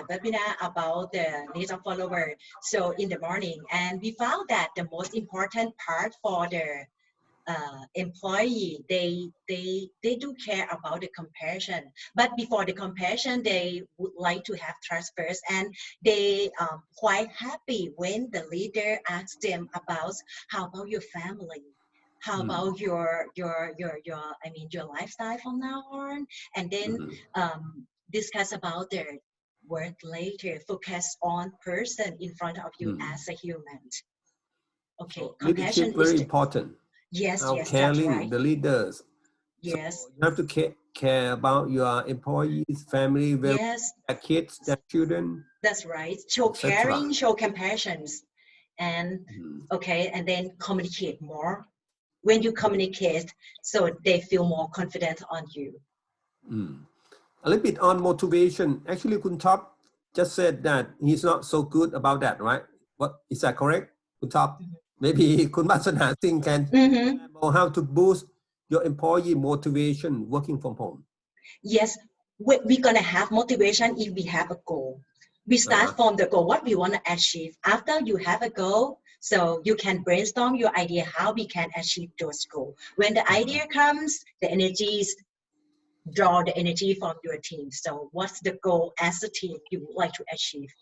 webinar about the needs of followers. So in the morning, and we found that the most important part for the employee, they do care about the compassion. But before the compassion, they would like to have trust first, and they quite happy when the leader asks them about how about your family. How about your lifestyle from now on, and then discuss about their work later. Focus on person in front of you as a human. Okay, so compassion is very important. Yes, how yes, caring that's right. The leaders. Yes, so you have to care about your employees, family, yes, their kids, their children. That's right. Show caring, show compassion, and okay, and then communicate more. When you communicate, so they feel more confident on you. A little bit on motivation. Actually, Kun Topp just said that he's not so good about that, right? What is that correct, Kun Topp? Maybe Kun Wasana Sing can or how to boost your employee motivation working from home. Yes, we're gonna have motivation if we have a goal. We start from the goal, what we want to achieve. After you have a goal, so you can brainstorm your idea how we can achieve those goals. When the idea comes, the energies draw the energy from your team. So what's the goal as a team you would like to achieve?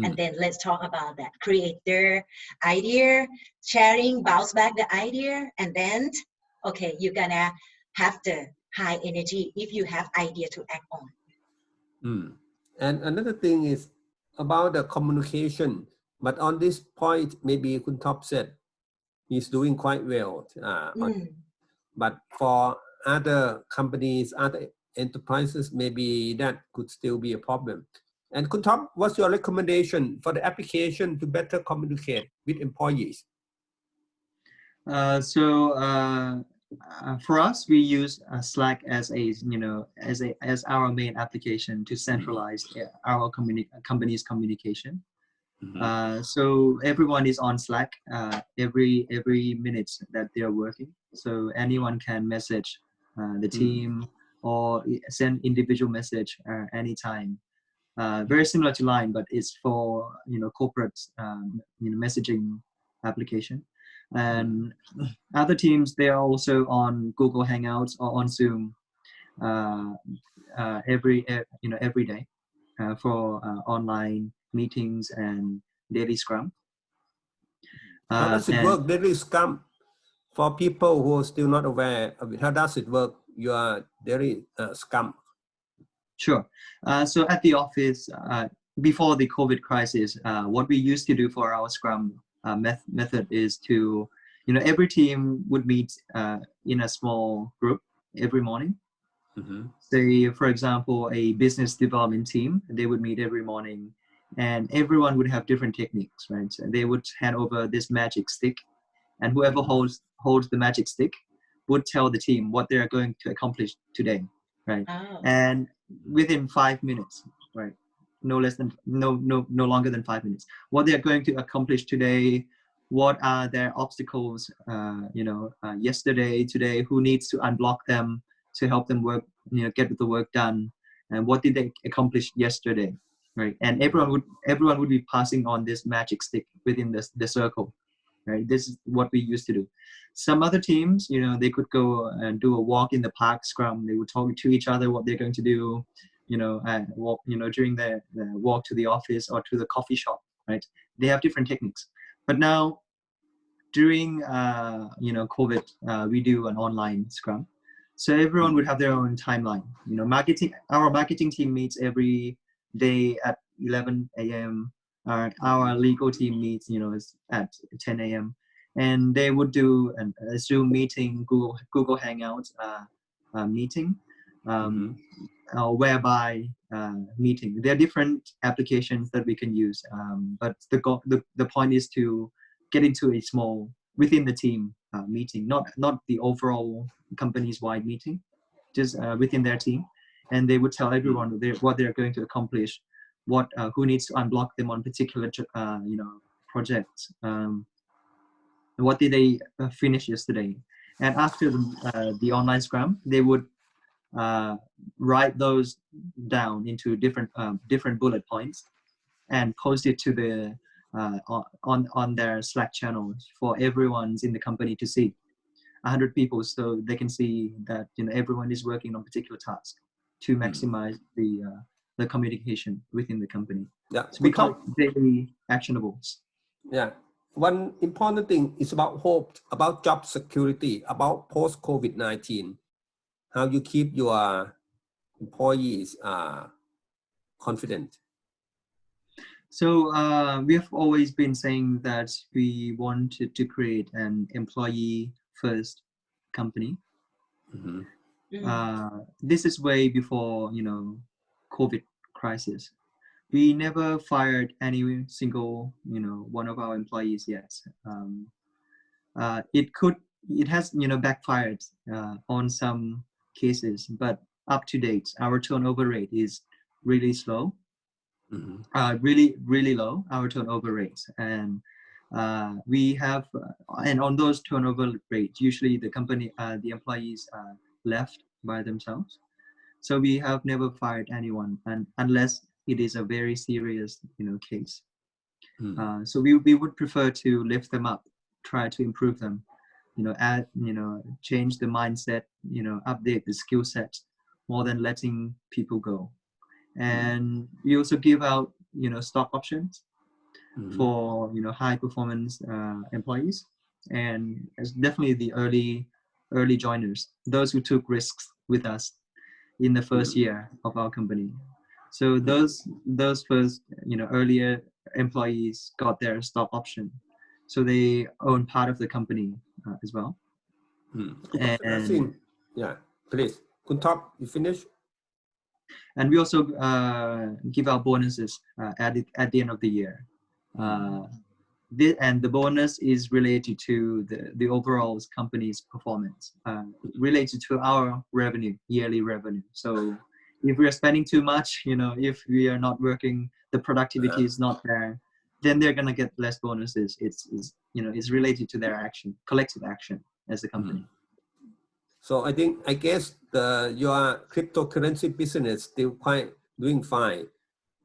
And then let's talk about that. Create their idea, sharing, bounce back the idea, and then, okay, you're gonna have the high energy if you have idea to act on. And another thing is about the communication. But on this point, maybe Kun Topp said he's doing quite well. But for other companies, other enterprises, maybe that could still be a problem. And Kun Topp, what's your recommendation for the application to better communicate with employees? For us, we use Slack as our main application to centralize our company's communication. So everyone is on Slack every minute that they are working. So anyone can message the team or send individual message anytime. Very similar to Line, but it's for corporate messaging application. And other teams, they are also on Google Hangouts or on Zoom every day for online meetings and daily Scrum. How does it work, daily Scrum? For people who are still not aware of it, how does it work, your daily Scrum? Sure. So at the office, before the COVID crisis, what we used to do for our Scrum method is to, every team would meet in a small group every morning. Say, for example, a business development team, they would meet every morning, and everyone would have different techniques, right? So they would hand over this magic stick, and whoever holds the magic stick would tell the team what they are going to accomplish today, right? Oh. And within 5 minutes, right? No longer than 5 minutes. What they are going to accomplish today, what are their obstacles, yesterday, today, who needs to unblock them to help them work, get the work done, and what did they accomplish yesterday, right? And everyone would be passing on this magic stick within the circle, right? This is what we used to do. Some other teams, they could go and do a walk in the park Scrum. They would talk to each other what they're going to do, walk, during their walk to the office or to the coffee shop, right? They have different techniques. But now, during COVID, we do an online Scrum. So everyone would have their own timeline. Our marketing team meets every day at 11 a.m. Our legal team meets, is at 10 a.m. And they would do a Zoom meeting, Google Hangouts meeting, whereby meeting. There are different applications that we can use, but the point is to get into a small, within the team meeting, not the overall company's wide meeting, just within their team. And they would tell everyone what they're going to accomplish, who needs to unblock them on particular projects, what did they finish yesterday. And after the online Scrum, they would write those down into different bullet points and post it to the on their Slack channels for everyone's in the company to see. 100 people, so they can see that everyone is working on particular task to maximize the communication within the company. Yeah, so we call it daily actionables. Yeah, one important thing is about hope, about job security, about post COVID-19. How you keep your employees confident. So we have always been saying that we wanted to create an employee-first company. This is way before COVID crisis. We never fired any single one of our employees yet. It has backfired on some cases, but up to date, our turnover rate is really slow. Really low, our turnover rates, and we have and on those turnover rates, usually the employees left by themselves. So we have never fired anyone, and unless it is a very serious case. So we would prefer to lift them up, try to improve them, add, change the mindset, update the skill set more than letting people go. And we also give out stock options for high performance employees, and it's definitely the early joiners, those who took risks with us in the first year of our company. So those first earlier employees got their stock option, so they own part of the company as well. And yeah, please, Kun Top, you finish. And we also give out bonuses at the end of the year. And the bonus is related to the overall company's performance, related to our revenue, yearly revenue. So if we are spending too much, if we are not working, the productivity is not there, then they're gonna get less bonuses. It's related to their action, collective action as a company. So I guess your cryptocurrency business still quite doing fine.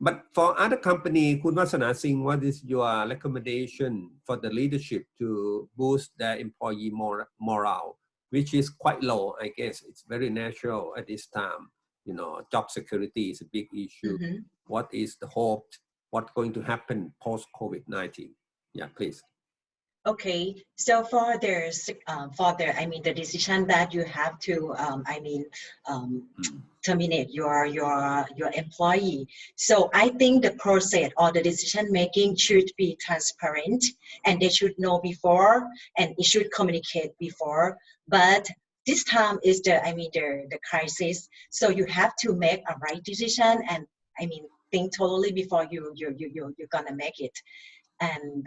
But for other company, Kun Wasana Sing, what is your recommendation for the leadership to boost their employee morale, which is quite low, I guess. It's very natural at this time. You know, job security is a big issue. Mhm. What is the hope? What's going to happen post-COVID-19? Yeah, please. Okay, so for I mean, the decision that you have to, terminate your employee. So I think the process or the decision making should be transparent, and they should know before, and it should communicate before. But this time is the crisis, so you have to make a right decision, and I mean, think totally before you're gonna make it. And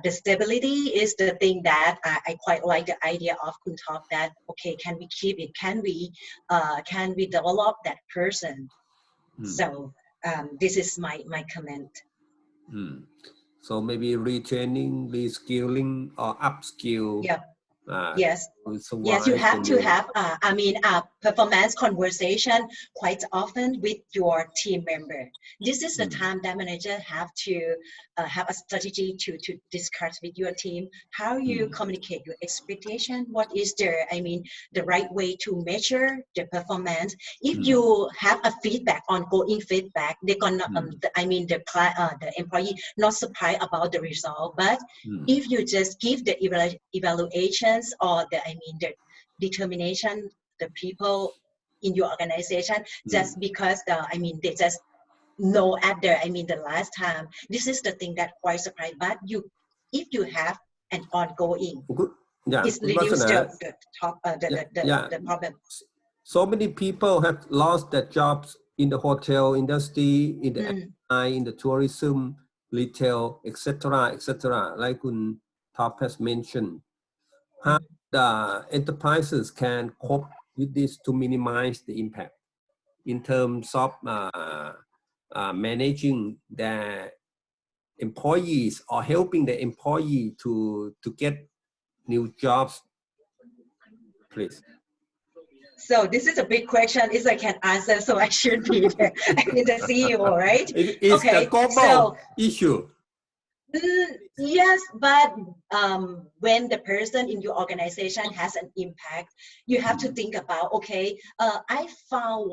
the stability is the thing that I quite like the idea of Kun Top, that okay, can we keep it? Can we develop that person? So this is my comment. So maybe retraining, reskilling, or upskill. Yeah. Yes. Yes, you have to have, performance conversation quite often with your team member. This is the time that manager have to have a strategy to discuss with your team how you communicate your expectation. What is the right way to measure the performance? If you have a feedback, ongoing feedback, they're gonna, the employee not surprised about the result. But if you just give the evaluations or the determination, the people in your organization, just because they just know at the last time, this is the thing that quite surprised. But if you have an ongoing, it's reduce the problem. So many people have lost their jobs in the hotel industry, in the FDI, in the tourism, retail, etc., etc. Like Kun Top has mentioned, how the enterprises can cope with this to minimize the impact in terms of managing their employees or helping the employee to get new jobs, please. So this is a big question. If I can answer, so I should be the CEO, right? It's the global issue. Yes, but when the person in your organization has an impact, you have to think about, okay, I found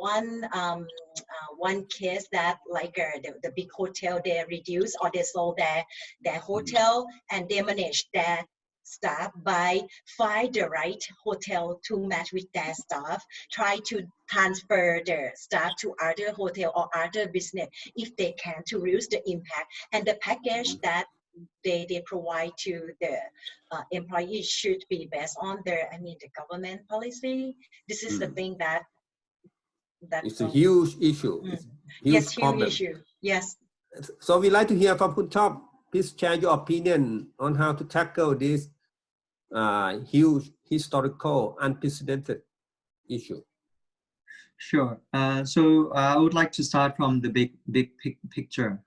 one case that like the big hotel, they reduce or they sold their hotel, and they manage their staff by find the right hotel to match with their staff, try to transfer their staff to other hotel or other business if they can, to reduce the impact. And the package that they provide to the employees should be based on the government policy. This is the thing that it's a huge issue. It's huge problem. Issue. Yes. So we'd like to hear from Kun Top. Please share your opinion on how to tackle this huge, historical, unprecedented issue. Sure. So I would like to start from the big picture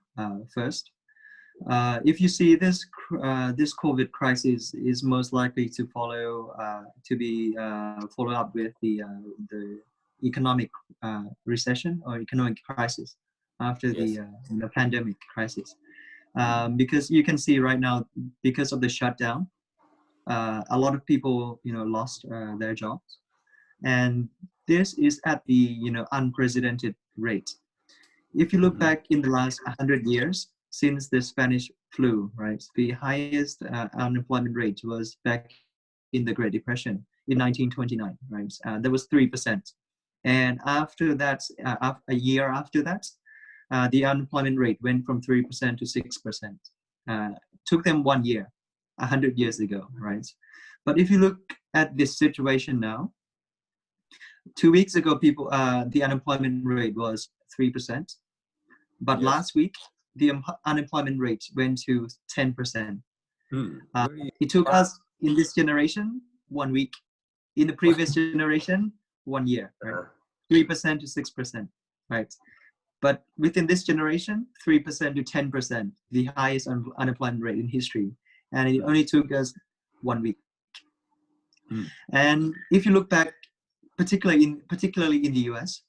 first. If you see this COVID crisis is most likely to follow follow up with the economic recession or economic crisis after the pandemic crisis, because you can see right now, because of the shutdown, a lot of people lost their jobs, and this is at the unprecedented rate. If you look back in the last 100 years since the Spanish flu, right, the highest unemployment rate was back in the Great Depression in 1929, right? There was 3%, and after that, a year after that, the unemployment rate went from 3% to 6%. Took them 1 year, 100 years ago, right? But if you look at this situation now, 2 weeks ago, the unemployment rate was 3%, but last week the unemployment rate went to 10%. It took us in this generation 1 week. In the previous generation, 1 year, right? 3% to 6%, right? But within this generation, 3% to 10%, the highest unemployment rate in history, and it only took us 1 week. And if you look back, particularly in the US,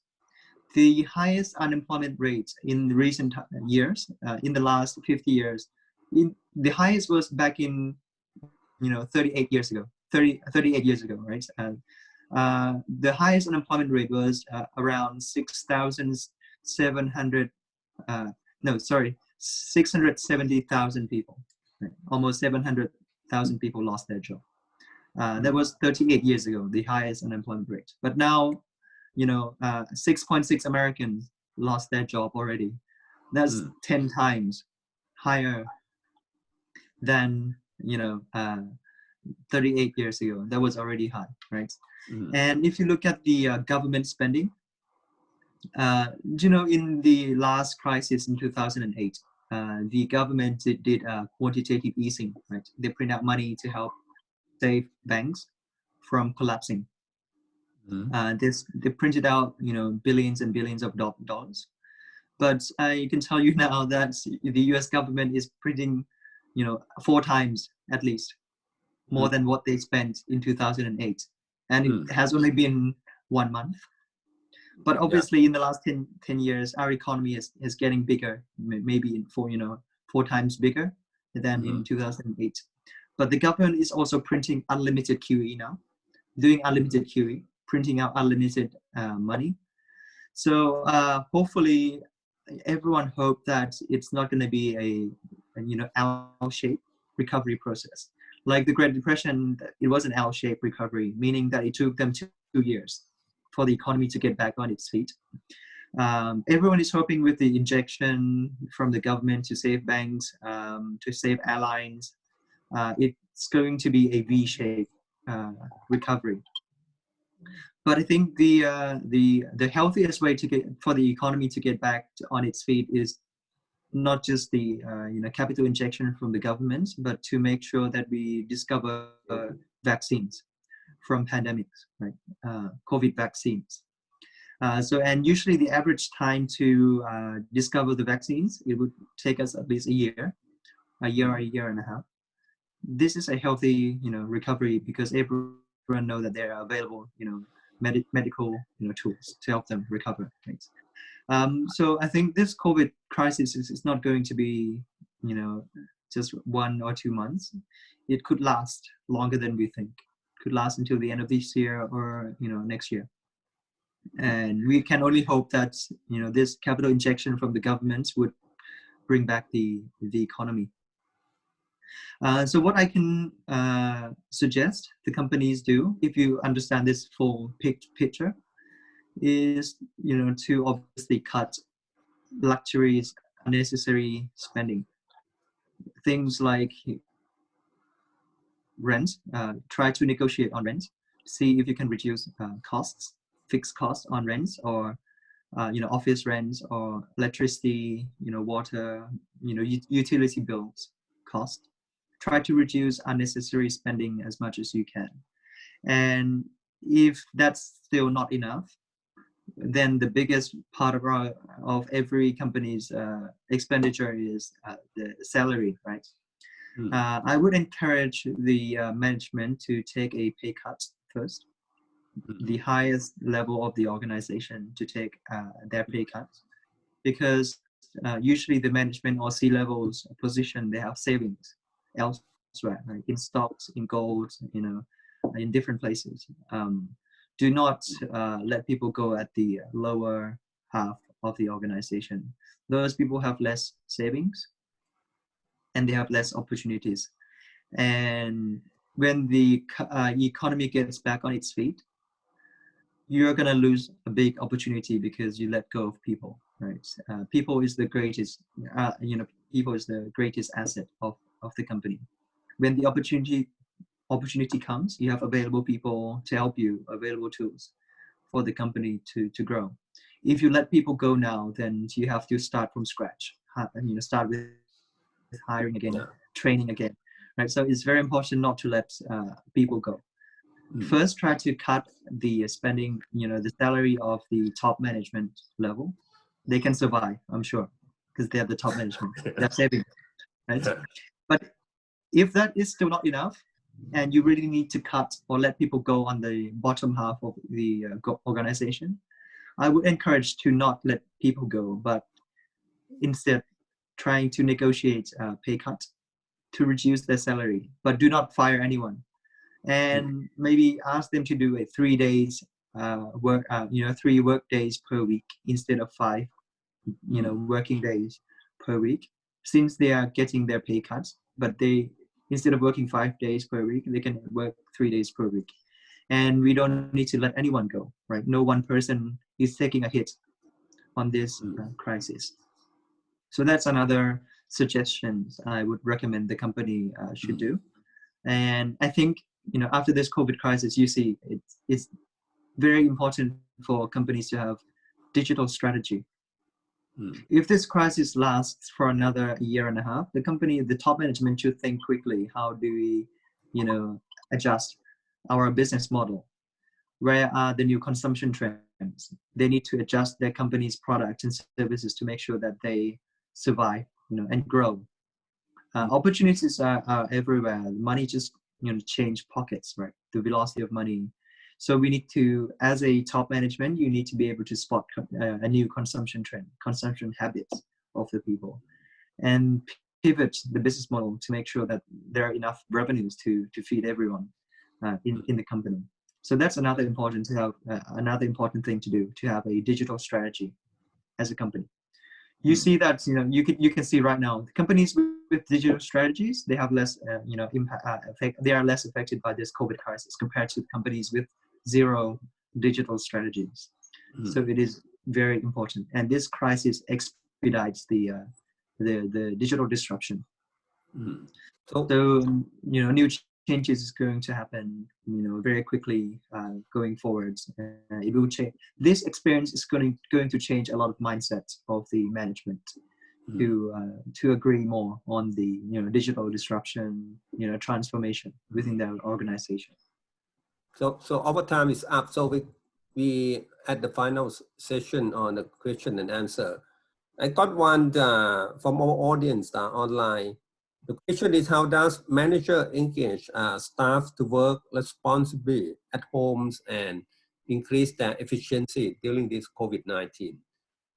the highest unemployment rate in recent years, in the last 50 years, the highest was back in 38 years ago, right? The highest unemployment rate was around 670,000 people. Right? Almost 700,000 people lost their job. That was 38 years ago, the highest unemployment rate. But now, 6.6 Americans lost their job already. That's 10 times higher than 38 years ago. That was already high, right? And if you look at the government spending, in the last crisis in 2008, the government did quantitative easing, right? They print out money to help save banks from collapsing. They printed out, billions and billions of dollars. But I can tell you now that the US government is printing, 4 times at least more than what they spent in 2008. And it has only been 1 month. But obviously in the last 10 years, our economy is getting bigger, maybe 4 times bigger than in 2008. But the government is also printing unlimited QE now, doing unlimited QE, printing out unlimited money. So hopefully everyone hope that it's not going to be a L-shaped recovery process. Like the Great Depression, it was an L-shaped recovery, meaning that it took them 2 years for the economy to get back on its feet. Everyone is hoping with the injection from the government to save banks, to save airlines, it's going to be a V-shaped recovery. But I think the healthiest way for the economy to get back on its feet is not just the capital injection from the government, but to make sure that we discover vaccines from pandemics, right? COVID vaccines. And usually the average time to discover the vaccines, it would take us at least a year and a half. This is a healthy, recovery, because everyone know that there are available, medical, tools to help them recover. Right? So I think this COVID crisis is not going to be, just 1 or 2 months. It could last longer than we think. It could last until the end of this year or, next year. And we can only hope that, this capital injection from the governments would bring back the economy. So what I can suggest the companies do, if you understand this full picture, is to obviously cut luxuries, unnecessary spending. Things like rent, try to negotiate on rent, see if you can reduce costs, fixed costs on rents, or office rents, or electricity, water, utility bills cost. Try to reduce unnecessary spending as much as you can. And if that's still not enough, then the biggest part of every company's expenditure is the salary, right? I would encourage the management to take a pay cut first, the highest level of the organization to take their pay cuts, because usually the management or C-levels position, they have savings elsewhere, right? In stocks, in gold, in different places. Do not let people go at the lower half of the organization. Those people have less savings and they have less opportunities. And when the economy gets back on its feet, you're going to lose a big opportunity because you let go of people, right? People is the greatest, people is the greatest asset of the company. When the opportunity comes, you have available people to help you, available tools for the company to grow. If you let people go now, then you have to start from scratch, start with hiring again, training again, right? So it's very important not to let people go. First, try to cut the spending, the salary of the top management level. They can survive, I'm sure, because they have the top management. They're saving, right? But if that is still not enough, and you really need to cut or let people go on the bottom half of the organization, I would encourage to not let people go, but instead trying to negotiate a pay cut to reduce their salary, but do not fire anyone. And maybe ask them to do a 3 days work, 3 work days per week instead of 5, working days per week, since they are getting their pay cuts, but they, instead of working 5 days per week, they can work 3 days per week. And we don't need to let anyone go, right? No one person is taking a hit on this crisis. So that's another suggestion I would recommend the company should do. And I think, after this COVID crisis, you see it's very important for companies to have digital strategy. If this crisis lasts for another year and a half, the top management should think quickly, how do we, adjust our business model? Where are the new consumption trends? They need to adjust their company's products and services to make sure that they survive, and grow. Opportunities are everywhere. Money just, change pockets, right? The velocity of money. So we need to, as a top management, you need to be able to spot a new consumption trend, consumption habits of the people, and pivot the business model to make sure that there are enough revenues to feed everyone in the company. So that's another important thing to do, to have a digital strategy as a company. You see that, you can see right now, companies with digital strategies, they have less, effect. They are less affected by this COVID crisis compared to companies with zero digital strategies. So it is very important, and this crisis expedites the digital disruption. So new changes is going to happen, very quickly going forwards. It will change. This experience is going to change a lot of mindsets of the management to agree more on the digital disruption, transformation within their organization. So our time is up. So we at the final session on the question and answer. I got one from our audience online. The question is, how does manager engage staff to work responsibly at homes and increase their efficiency during this COVID-19?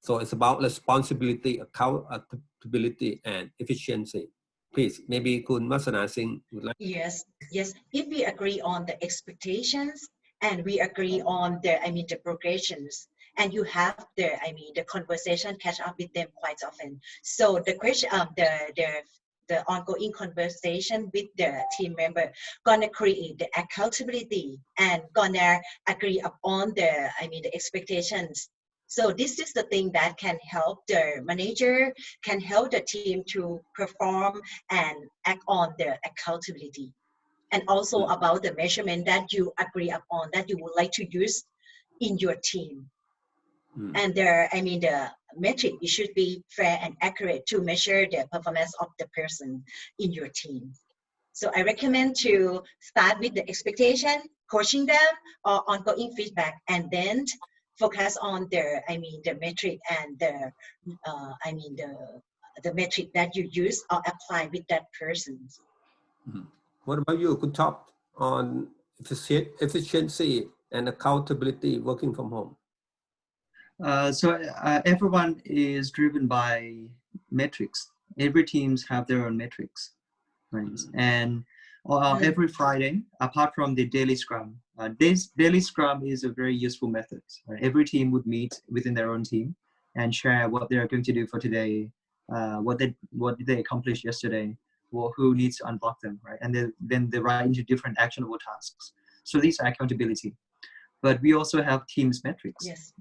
So it's about responsibility, accountability, and efficiency. Please, maybe Kun Wasana Sing would like. Yes. If we agree on the expectations and we agree on the progressions, and you have the conversation, catch up with them quite often. So the question, the ongoing conversation with the team member gonna create the accountability and gonna agree upon the expectations. So this is the thing that can help the manager, can help the team to perform and act on the accountability. And also about the measurement that you agree upon, that you would like to use in your team. And the metric, it should be fair and accurate to measure the performance of the person in your team. So I recommend to start with the expectation, coaching them, or ongoing feedback, and then focus on the metric and the metric that you use or apply with that person. What about you? Could talk on efficiency and accountability working from home. So everyone is driven by metrics. Every teams have their own metrics, right? And every Friday, apart from the daily scrum, this daily scrum is a very useful method. Right? Every team would meet within their own team and share what they are going to do for today, what did they accomplish yesterday, or who needs to unblock them, right? And then they write into different actionable tasks. So these are accountability. But we also have teams metrics. Yes.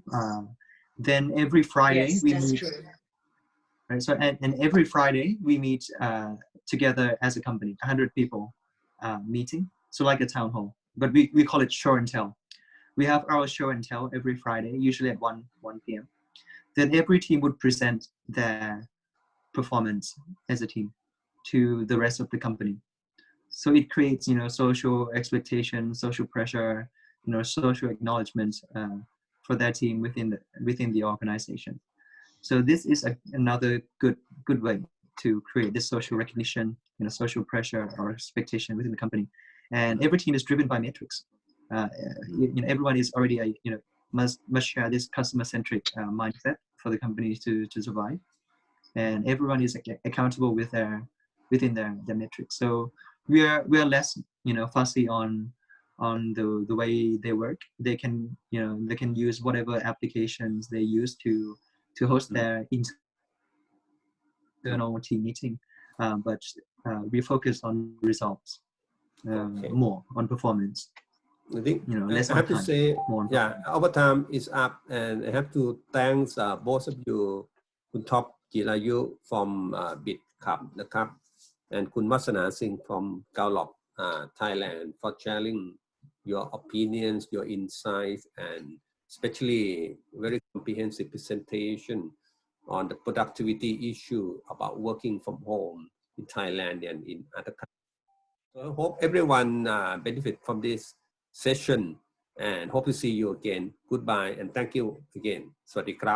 Then every Friday we meet. True. Right. So and every Friday we meet together as a company, 100 people meeting. So like a town hall, but we call it show and tell. We have our show and tell every Friday, usually at 1 p.m. Then every team would present their performance as a team to the rest of the company. So it creates, social expectation, social pressure, social acknowledgement for their team within the organization. So this is another good way to create this social recognition, social pressure or expectation within the company. and everything is driven by metrics. Everyone is already must share this customer-centric mindset for the companies to survive, and everyone is accountable within their metrics. So we are less fussy on the way they work. They can use whatever applications they use to host their internal team meeting, but we focus on results more on performance. I think less I have to time, say, more yeah, our time is up, and I have to thank both of you, Kun Topp Jirayut from BitCup นะครับ and Kun Wasana Sing from Gallup, Thailand, for sharing your opinions, your insights, and especially very comprehensive presentation on the productivity issue about working from home in Thailand and in other countries. So I hope everyone benefit from this session and hope to see you again. Goodbye and thank you again. สวัสดีครับ